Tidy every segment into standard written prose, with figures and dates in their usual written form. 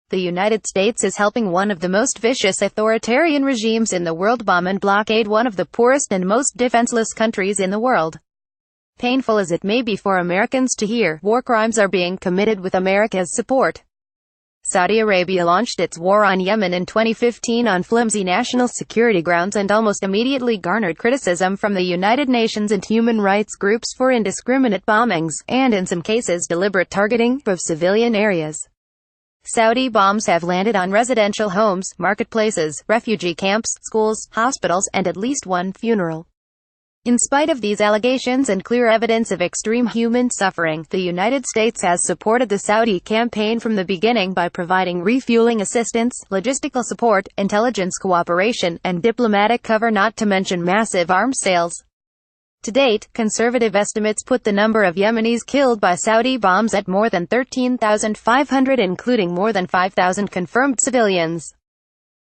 The United States is helping one of the most vicious authoritarian regimes in the world bomb and blockade one of the poorest and most defenseless countries in the world. Painful as it may be for Americans to hear, war crimes are being committed with America's support. Saudi Arabia launched its war on Yemen in 2015 on flimsy national security grounds and almost immediately garnered criticism from the United Nations and human rights groups for indiscriminate bombings, and in some cases deliberate targeting, of civilian areas. Saudi bombs have landed on residential homes, marketplaces, refugee camps, schools, hospitals, and at least one funeral. In spite of these allegations and clear evidence of extreme human suffering, the United States has supported the Saudi campaign from the beginning by providing refueling assistance, logistical support, intelligence cooperation, and diplomatic cover, not to mention massive arms sales. To date, conservative estimates put the number of Yemenis killed by Saudi bombs at more than 13,500, including more than 5,000 confirmed civilians.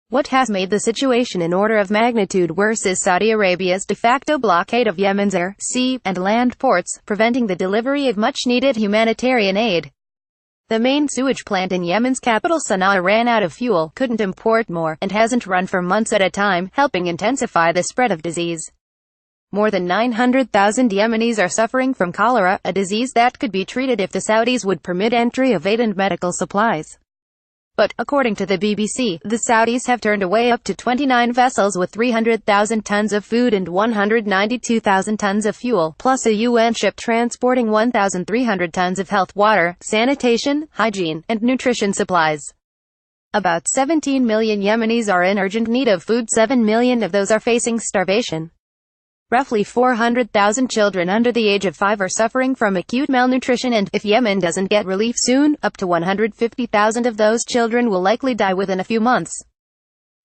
What has made the situation an order of magnitude worse is Saudi Arabia's de facto blockade of Yemen's air, sea, and land ports, preventing the delivery of much-needed humanitarian aid. The main sewage plant in Yemen's capital Sana'a ran out of fuel, couldn't import more, and hasn't run for months at a time, helping intensify the spread of disease. More than 900,000 Yemenis are suffering from cholera, a disease that could be treated if the Saudis would permit entry of aid and medical supplies. But, according to the BBC, the Saudis have turned away up to 29 vessels with 300,000 tons of food and 192,000 tons of fuel, plus a UN ship transporting 1,300 tons of health, water, sanitation, hygiene, and nutrition supplies. About 17 million Yemenis are in urgent need of food. 7 million of those are facing starvation. Roughly 400,000 children under the age of 5 are suffering from acute malnutrition, and, if Yemen doesn't get relief soon, up to 150,000 of those children will likely die within a few months.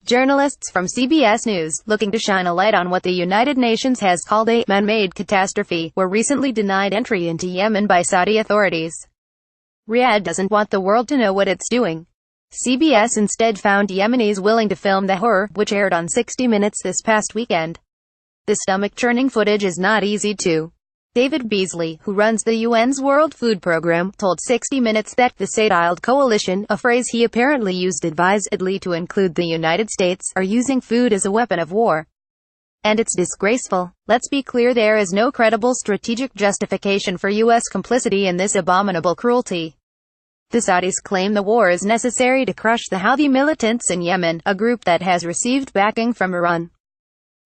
Journalists from CBS News, looking to shine a light on what the United Nations has called a man-made catastrophe, were recently denied entry into Yemen by Saudi authorities. Riyadh doesn't want the world to know what it's doing. CBS instead found Yemenis willing to film the horror, which aired on 60 Minutes this past weekend. The stomach-churning footage is not easy to. David Beasley, who runs the UN's World Food Program, told 60 Minutes that the Saudite coalition, a phrase he apparently used advisedly to include the United States, are using food as a weapon of war. And it's disgraceful. Let's be clear, there is no credible strategic justification for U.S. complicity in this abominable cruelty. The Saudis claim the war is necessary to crush the Houthi militants in Yemen, a group that has received backing from Iran.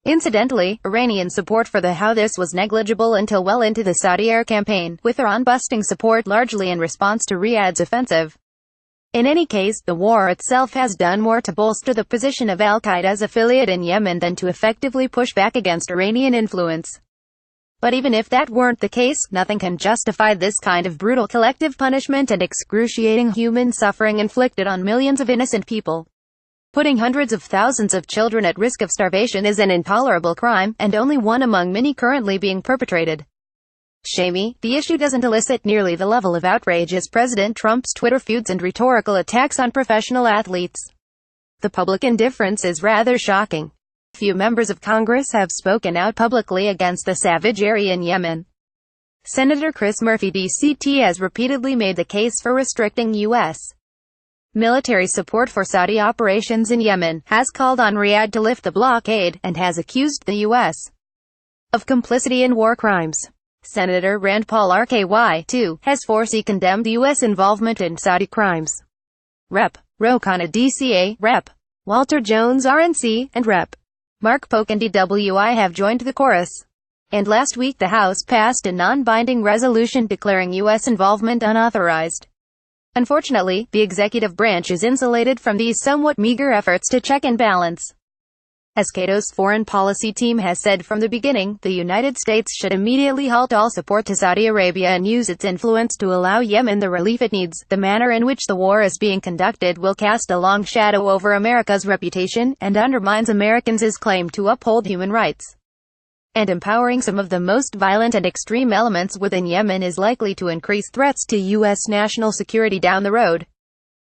Incidentally, Iranian support for the Houthis was negligible until well into the Saudi air campaign, with Iran busting support largely in response to Riyadh's offensive. In any case, the war itself has done more to bolster the position of al-Qaeda's affiliate in Yemen than to effectively push back against Iranian influence. But even if that weren't the case, nothing can justify this kind of brutal collective punishment and excruciating human suffering inflicted on millions of innocent people. Putting hundreds of thousands of children at risk of starvation is an intolerable crime, and only one among many currently being perpetrated. Shamey, the issue doesn't elicit nearly the level of outrage as President Trump's Twitter feuds and rhetorical attacks on professional athletes. The public indifference is rather shocking. Few members of Congress have spoken out publicly against the savagery in Yemen. Senator Chris Murphy DCT has repeatedly made the case for restricting U.S. military support for Saudi operations in Yemen, has called on Riyadh to lift the blockade, and has accused the U.S. of complicity in war crimes. Senator Rand Paul RKY, too, has forcefully condemned U.S. involvement in Saudi crimes. Rep. Ro Khanna DCA, Rep. Walter Jones RNC, and Rep. Mark Pocan DWI have joined the chorus. And last week the House passed a non-binding resolution declaring U.S. involvement unauthorized. Unfortunately, the executive branch is insulated from these somewhat meager efforts to check and balance. As Cato's foreign policy team has said from the beginning, the United States should immediately halt all support to Saudi Arabia and use its influence to allow Yemen the relief it needs. The manner in which the war is being conducted will cast a long shadow over America's reputation, and undermines Americans' claim to uphold human rights. And empowering some of the most violent and extreme elements within Yemen is likely to increase threats to U.S. national security down the road.